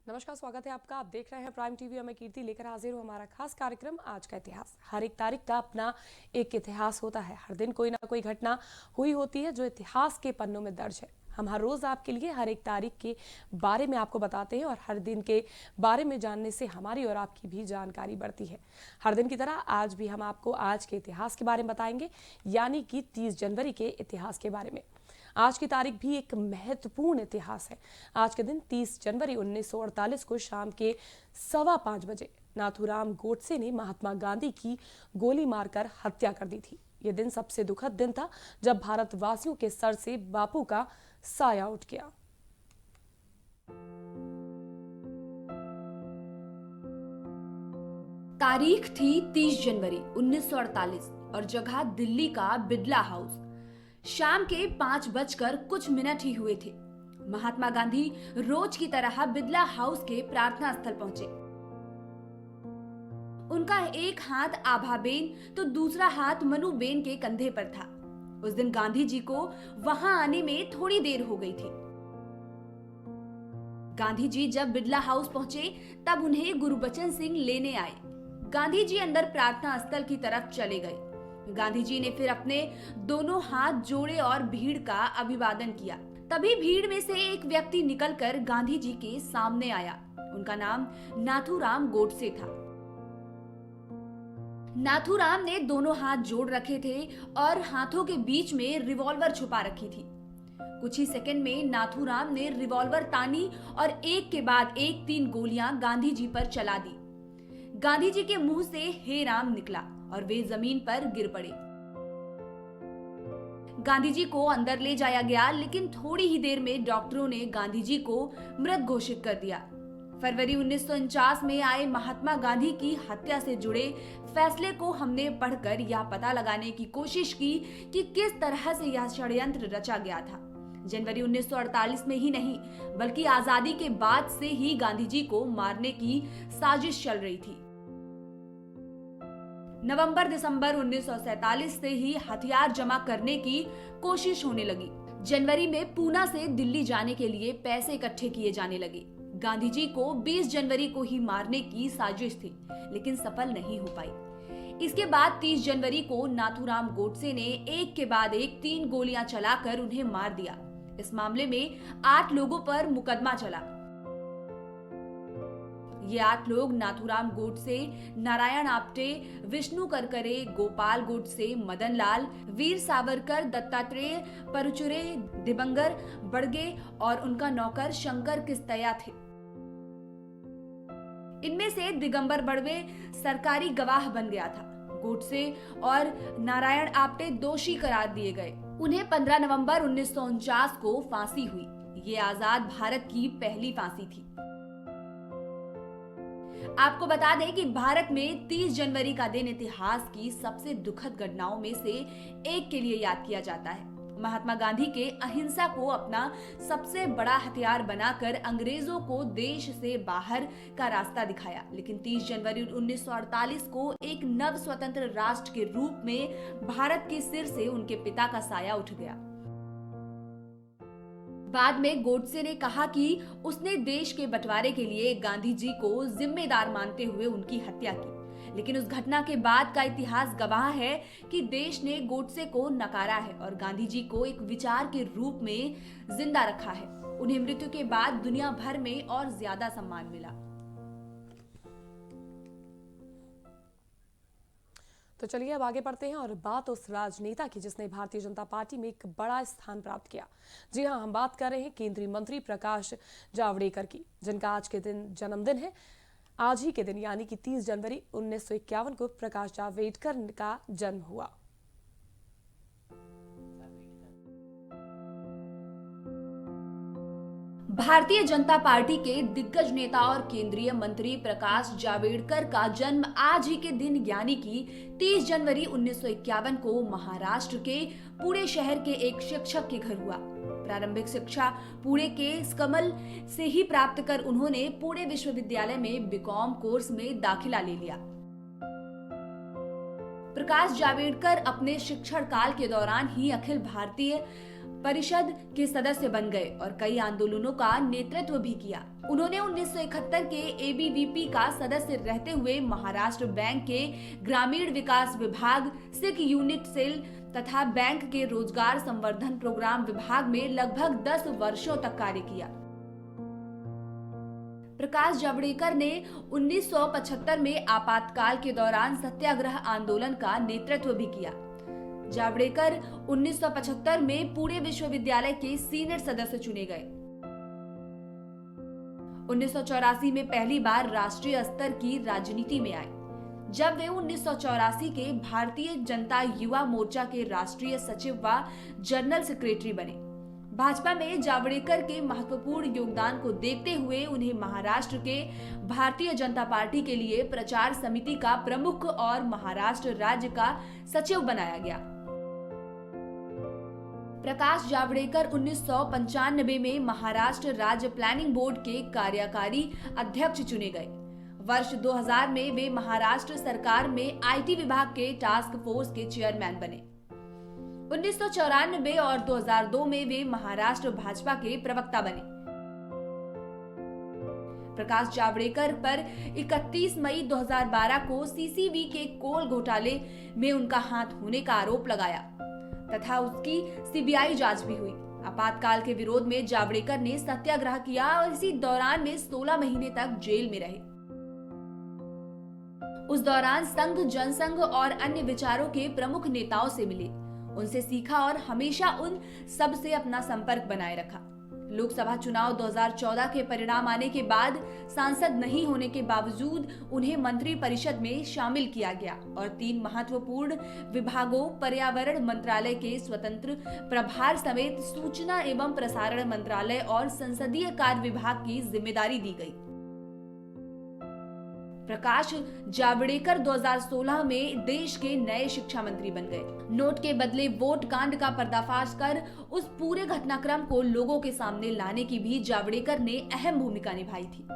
नमस्कार, स्वागत है आपका। आप देख रहे हैं प्राइम टीवी और मैं कीर्ति लेकर हाजिर हूँ हमारा खास कार्यक्रम आज का इतिहास। हर एक तारीख का अपना एक इतिहास होता है। हर दिन कोई ना कोई घटना हुई होती है जो इतिहास के पन्नों में दर्ज है। हम हर रोज आपके लिए हर एक तारीख के बारे में आपको बताते हैं और हर दिन के बारे में जानने से हमारी और आपकी भी जानकारी बढ़ती है। हर दिन की तरह आज भी हम आपको आज के इतिहास के बारे में बताएंगे, यानी कि 30 जनवरी के इतिहास के बारे में। आज की तारीख भी एक महत्वपूर्ण इतिहास है। आज के दिन 30 जनवरी 1948 को शाम के 5:15 बजे नाथूराम गोडसे ने महात्मा गांधी की गोली मारकर हत्या कर दी थी। यह दिन सबसे दुखद दिन था जब भारतवासियों के सर से बापू का साया उठ गया। तारीख थी 30 जनवरी 1948 और जगह दिल्ली का बिड़ला हाउस। शाम के 5:00 ही हुए थे। महात्मा गांधी रोज की तरह बिड़ला हाउस के प्रार्थना स्थल पहुंचे। उनका एक हाथ आभाबेन तो दूसरा हाथ मनुबेन के कंधे पर था। उस दिन गांधी जी को वहां आने में थोड़ी देर हो गई थी। गांधी जी जब बिड़ला हाउस पहुंचे तब उन्हें गुरबचन सिंह लेने आए। गांधी जी अंदर प्रार्थना स्थल की तरफ चले गए। गांधी जी ने फिर अपने दोनों हाथ जोड़े और भीड़ का अभिवादन किया। तभी भीड़ में से एक व्यक्ति निकलकर गांधी जी के सामने आया। उनका नाम नाथूराम गोडसे था। नाथूराम ने दोनों हाथ जोड़ रखे थे और हाथों के बीच में रिवॉल्वर छुपा रखी थी। कुछ ही सेकंड में नाथूराम ने रिवॉल्वर तानी और एक के बाद एक 3 गोलियां गांधी जी पर चला दी। गांधी जी के मुंह से हे राम निकला और वे जमीन पर गिर पड़े। गांधी जी को अंदर ले जाया गया, लेकिन थोड़ी ही देर में डॉक्टरों ने गांधी जी को मृत घोषित कर दिया। फरवरी 1949 में आए महात्मा गांधी की हत्या से जुड़े फैसले को हमने पढ़कर यह पता लगाने की कोशिश की कि किस तरह से यह षड्यंत्र रचा गया था। जनवरी 1948 में ही नहीं, बल्कि आजादी के बाद से ही गांधी जी को मारने की साजिश चल रही थी। नवंबर-दिसंबर 1947 से ही हथियार जमा करने की कोशिश होने लगी। जनवरी में पूना से दिल्ली जाने के लिए पैसे इकट्ठे किए जाने लगे। गांधी जी को 20 जनवरी को ही मारने की साजिश थी, लेकिन सफल नहीं हो पाई। इसके बाद 30 जनवरी को नाथूराम गोडसे ने एक के बाद एक 3 गोलियां चलाकर उन्हें मार दिया। इस मामले में 8 लोगों पर मुकदमा चला। ये 8 लोग नाथूराम गोडसे, नारायण आप्टे, विष्णु करकरे, गोपाल गोडसे, मदन लाल, वीर सावरकर, दत्तात्रेय परुचुरे, दिबंगर बड़गे और उनका नौकर शंकर किस्तया थे। इनमें से दिगंबर बड़वे सरकारी गवाह बन गया था। गोडसे और नारायण आप्टे दोषी करार दिए गए। उन्हें 15 नवंबर 1949 को फांसी हुई। ये आजाद भारत की पहली फांसी थी। आपको बता दें कि भारत में 30 जनवरी का दिन इतिहास की सबसे दुखद घटनाओं में से एक के लिए याद किया जाता है। महात्मा गांधी के अहिंसा को अपना सबसे बड़ा हथियार बनाकर अंग्रेजों को देश से बाहर का रास्ता दिखाया, लेकिन 30 जनवरी 1948 को एक नव स्वतंत्र राष्ट्र के रूप में भारत के सिर से उनके पिता का साया उठ गया। बाद में गोडसे ने कहा कि उसने देश के बंटवारे के लिए गांधी जी को जिम्मेदार मानते हुए उनकी हत्या की, लेकिन उस घटना के बाद का इतिहास गवाह है कि देश ने गोडसे को नकारा है और गांधी जी को एक विचार के रूप में जिंदा रखा है। उन्हें मृत्यु के बाद दुनिया भर में और ज्यादा सम्मान मिला। तो चलिए अब आगे बढ़ते हैं और बात उस राजनेता की जिसने भारतीय जनता पार्टी में एक बड़ा स्थान प्राप्त किया। जी हां, हम बात कर रहे हैं केंद्रीय मंत्री प्रकाश जावड़ेकर की, जिनका आज के दिन जन्मदिन है। आज ही के दिन यानी कि 30 जनवरी 1951 को प्रकाश जावड़ेकर का जन्म हुआ। भारतीय जनता पार्टी के दिग्गज नेता और केंद्रीय मंत्री प्रकाश जावड़ेकर का जन्म आज ही के दिन यानी कि 30 जनवरी 1951 को महाराष्ट्र के पुणे शहर के एक शिक्षक के घर हुआ। प्रारंभिक शिक्षा पुणे के स्कमल से ही प्राप्त कर उन्होंने पुणे विश्वविद्यालय में बीकॉम कोर्स में दाखिला ले लिया। प्रकाश जावड़ेकर अपने शिक्षण काल के दौरान ही अखिल भारतीय परिषद के सदस्य बन गए और कई आंदोलनों का नेतृत्व भी किया। उन्होंने 1971 के एबीवीपी का सदस्य रहते हुए महाराष्ट्र बैंक के ग्रामीण विकास विभाग, सिख यूनिट सेल तथा बैंक के रोजगार संवर्धन प्रोग्राम विभाग में लगभग 10 वर्षों तक कार्य किया। प्रकाश जावड़ेकर ने 1975 में आपातकाल के दौरान सत्याग्रह आंदोलन का नेतृत्व भी किया। जावड़ेकर 1975 में पुणे विश्वविद्यालय के सीनेट सदस्य चुने गए। 1984 में पहली बार राष्ट्रीय स्तर की राजनीति में आए, जब वे 1984 के भारतीय जनता युवा मोर्चा के राष्ट्रीय सचिव व जनरल सेक्रेटरी बने। भाजपा में जावड़ेकर के महत्वपूर्ण योगदान को देखते हुए उन्हें महाराष्ट्र के भारतीय जनता पार्टी के लिए प्रचार समिति का प्रमुख और महाराष्ट्र राज्य का सचिव बनाया गया। प्रकाश जावड़ेकर 1995 में महाराष्ट्र राज्य प्लानिंग बोर्ड के कार्यकारी अध्यक्ष चुने गए। वर्ष 2000 में वे महाराष्ट्र सरकार में आईटी विभाग के टास्क फोर्स के चेयरमैन बने। 1994 और 2002 में वे महाराष्ट्र भाजपा के प्रवक्ता बने। प्रकाश जावड़ेकर पर 31 मई 2012 को सीसीबी के कोल घोटाले में उनका हाथ होने का आरोप लगाया तथा उसकी सीबीआई जांच भी हुई। आपातकाल के विरोध में जावड़ेकर ने सत्याग्रह किया और इसी दौरान में 16 महीने तक जेल में रहे। उस दौरान संघ, जनसंघ और अन्य विचारों के प्रमुख नेताओं से मिले, उनसे सीखा और हमेशा उन सब से अपना संपर्क बनाए रखा। लोकसभा चुनाव 2014 के परिणाम आने के बाद सांसद नहीं होने के बावजूद उन्हें मंत्री परिषद में शामिल किया गया और 3 महत्वपूर्ण विभागों, पर्यावरण मंत्रालय के स्वतंत्र प्रभार समेत सूचना एवं प्रसारण मंत्रालय और संसदीय कार्य विभाग की जिम्मेदारी दी गई। प्रकाश जावड़ेकर 2016 में देश के नए शिक्षा मंत्री बन गए। नोट के बदले वोट कांड का पर्दाफाश कर उस पूरे घटनाक्रम को लोगों के सामने लाने की भी जावड़ेकर ने अहम भूमिका निभाई थी।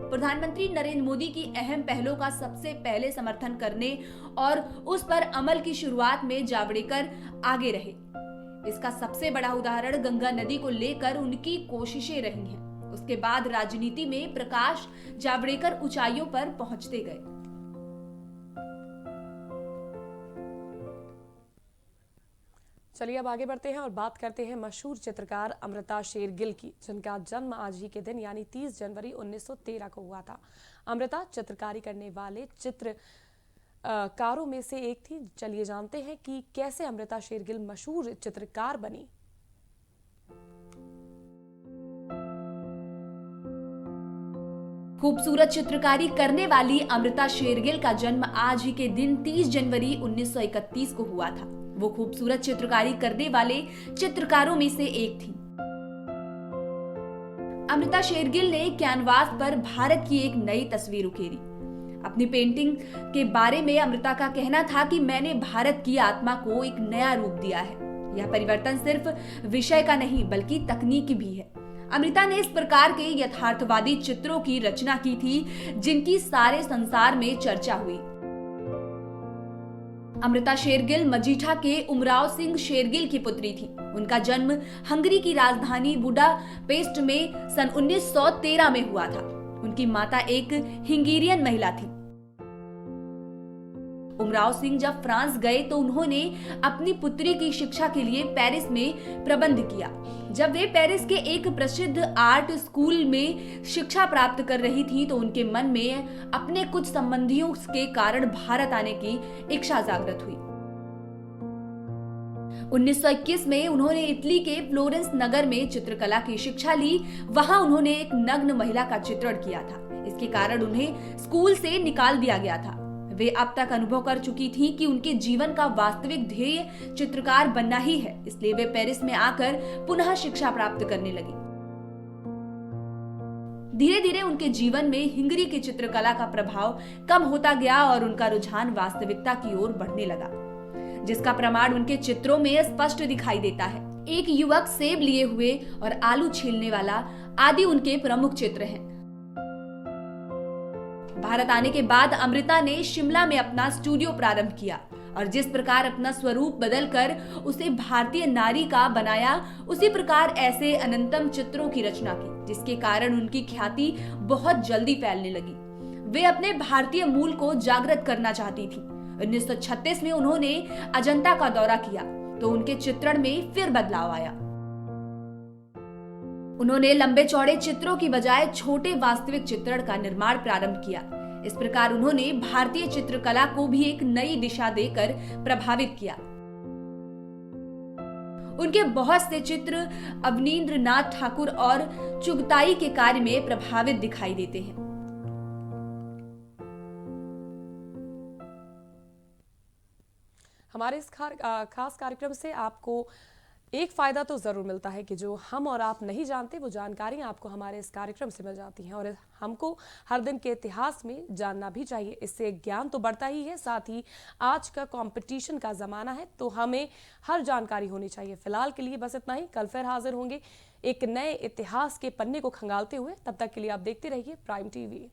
प्रधानमंत्री नरेंद्र मोदी की अहम पहलों का सबसे पहले समर्थन करने और उस पर अमल की शुरुआत में जावड़ेकर आगे रहे। इसका सबसे बड़ा उदाहरण गंगा नदी को लेकर उनकी कोशिशें रही हैं। उसके बाद राजनीति में प्रकाश जावड़ेकर ऊंचाइयों पर पहुंचते गए। चलिए अब आगे बढ़ते हैं और बात करते हैं मशहूर चित्रकार अमृता शेरगिल की, जिनका जन्म आज ही के दिन यानी 30 जनवरी 1913 को हुआ था। अमृता चित्रकारी करने वाले चित्रकारों में से एक थी। चलिए जानते हैं कि कैसे अमृता शेरगिल मशहूर चित्रकार बनी। खूबसूरत चित्रकारी करने वाली अमृता शेरगिल का जन्म आज ही के दिन 30 जनवरी 1931 को हुआ था। वो खूबसूरत चित्रकारी करने वाले चित्रकारों में से एक थी। अमृता शेरगिल ने कैनवास पर भारत की एक नई तस्वीर उकेरी। अपनी पेंटिंग के बारे में अमृता का कहना था कि मैंने भारत की आत्मा को एक नया रूप दिया है। यह परिवर्तन सिर्फ विषय का नहीं बल्कि तकनीक भी है। अमृता ने इस प्रकार के यथार्थवादी चित्रों की रचना की थी जिनकी सारे संसार में चर्चा हुई। अमृता शेरगिल मजीठा के उमराव सिंह शेरगिल की पुत्री थी। उनका जन्म हंगरी की राजधानी बुडापेस्ट में सन 1913 में हुआ था। उनकी माता एक हंगेरियन महिला थी। उमराव सिंह जब फ्रांस गए तो उन्होंने अपनी पुत्री की शिक्षा के लिए पेरिस में प्रबंध किया। जब वे पेरिस के एक प्रसिद्ध आर्ट स्कूल में शिक्षा प्राप्त कर रही थी तो उनके मन में अपने कुछ संबंधियों के कारण भारत आने की इच्छा जागृत हुई। 1921 में उन्होंने इटली के फ्लोरेंस नगर में चित्रकला की शिक्षा ली। वहां उन्होंने एक नग्न महिला का चित्रण किया था। इसके कारण उन्हें स्कूल से निकाल दिया गया था। वे अब तक अनुभव कर चुकी थी कि उनके जीवन का वास्तविक ध्येय चित्रकार बनना ही है, इसलिए वे पेरिस में आकर पुनः शिक्षा प्राप्त करने लगी। धीरे धीरे उनके जीवन में हंगरी की चित्रकला का प्रभाव कम होता गया और उनका रुझान वास्तविकता की ओर बढ़ने लगा, जिसका प्रमाण उनके चित्रों में स्पष्ट दिखाई देता है। एक युवक सेब लिए हुए और आलू छीलने वाला आदि उनके प्रमुख चित्र हैं। भारत आने के बाद अमृता ने शिमला में अपना स्टूडियो प्रारंभ किया और जिस प्रकार अपना स्वरूप बदलकर उसे भारतीय नारी का बनाया, उसी प्रकार ऐसे अनंतम चित्रों की रचना की, जिसके कारण उनकी ख्याति बहुत जल्दी फैलने लगी। वे अपने भारतीय मूल को जागृत करना चाहती थी। 1936 में उन्होंने अजंता का दौरा किया तो उनके चित्रण में फिर बदलाव आया। उन्होंने लंबे चौड़े चित्रों की बजाय छोटे वास्तविक चित्रण का निर्माण प्रारंभ किया। इस प्रकार उन्होंने भारतीय चित्रकला को भी एक नई दिशा देकर प्रभावित किया। उनके बहुत से चित्र अवनींद्र नाथ ठाकुर और चुगताई के कार्य में प्रभावित दिखाई देते हैं। हमारे इस खास कार्यक्रम से आपको एक फायदा तो जरूर मिलता है कि जो हम और आप नहीं जानते वो जानकारियां आपको हमारे इस कार्यक्रम से मिल जाती हैं, और हमको हर दिन के इतिहास में जानना भी चाहिए। इससे ज्ञान तो बढ़ता ही है, साथ ही आज का कंपटीशन का जमाना है तो हमें हर जानकारी होनी चाहिए। फिलहाल के लिए बस इतना ही। कल फिर हाजिर होंगे एक नए इतिहास के पन्ने को खंगालते हुए। तब तक के लिए आप देखते रहिए प्राइम टीवी।